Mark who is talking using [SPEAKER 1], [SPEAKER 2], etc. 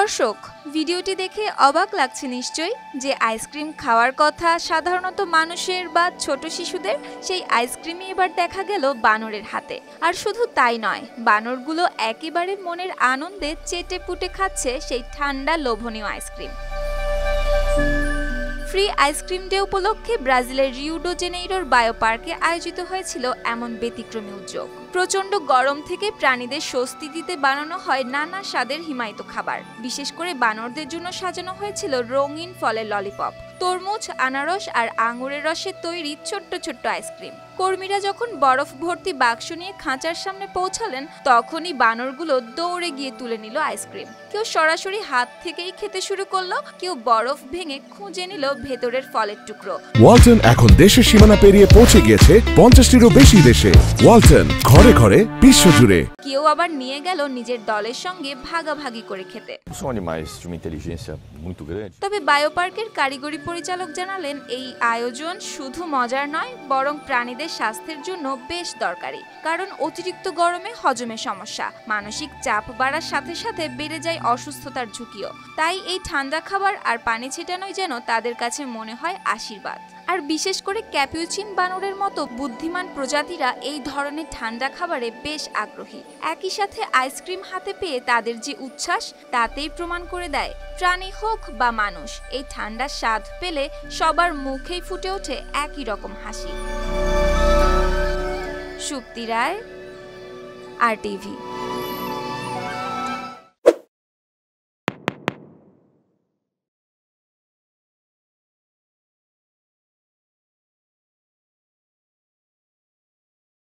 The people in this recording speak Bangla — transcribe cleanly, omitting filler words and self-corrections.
[SPEAKER 1] দর্শক, ভিডিওটি দেখে অবাক লাগছে নিশ্চয়ই যে আইসক্রিম খাওয়ার কথা সাধারণত মানুষের বা ছোট শিশুদের, সেই আইসক্রিমই এবার দেখা গেল বানরের হাতে। আর শুধু তাই নয়, বানরগুলো একেবারে মনের আনন্দে চেটে পুটে খাচ্ছে সেই ঠান্ডা লোভনীয় আইসক্রিম। ফ্রি আইসক্রিম ডে উপলক্ষে ব্রাজিলের রিও ডি জেনেইরোর বায়ো পার্কে আয়োজিত হয়েছিল এমন ব্যতিক্রমী উদ্যোগ। প্রচণ্ড গরম থেকে প্রাণীদের স্বস্তি দিতে বানানো হয় নানা স্বাদের হিমায়িত খাবার। বিশেষ করে বানরদের জন্য সাজানো হয়েছিল রঙিন ফলের ললিপপ, তরমুজ, আনারস আর আঙুরের রসে তৈরি ছোট্ট ছোট্ট আইসক্রিম। কর্মীরা যখন বরফ ভর্তি বাক্স নিয়ে খাঁচার সামনে পৌঁছালেন, তখনই বানরগুলো দৌড়ে গিয়ে তুলে নিল আইসক্রিম। কেউ সরাসরি হাত থেকেই খেতে শুরু করলো, কেউ বরফ ভেঙে খুঁজে নিল ভেতরের ফলের টুকরো।
[SPEAKER 2] ওয়ালটন এখন দেশের সীমানা পেরিয়ে পৌঁছে গিয়েছে 50টিরও বেশি দেশে। ওয়ালটন, ঘরে ঘরে বিশ্বজুড়ে।
[SPEAKER 1] কেউ আবার নিয়ে গেল নিজের দলের সঙ্গে ভাগাভাগি করে খেতে। তবে বায়ো পার্কের কারিগরি পরিচালক জানালেন, এই আয়োজন শুধু মজার নয়, বরং প্রাণীদের স্বাস্থ্যের জন্য বেশ দরকারি। কারণ অতিরিক্ত গরমে হজমের সমস্যা, মানসিক চাপ বাড়ার সাথে সাথে বেড়ে যায় অসুস্থতার ঝুঁকিও। তাই এই ঠান্ডা খাবার আর পানি ছিটানোই যেন তাদের কাছে মনে হয় আশীর্বাদ। আর বিশেষ করে ক্যাপুচিন বানরের মতো বুদ্ধিমান প্রজাতিরা এই ধরনের ঠান্ডা খাবারে বেশ আগ্রহী। একই সাথে আইসক্রিম হাতে পেয়ে তাদের যে উচ্ছ্বাস, তাতেই প্রমাণ করে দেয় প্রাণী হোক বা মানুষ, এই ঠান্ডার স্বাদ পেলে সবার মুখেই ফুটে ওঠে একই রকম হাসি। সুপ্তি রায়, RTV।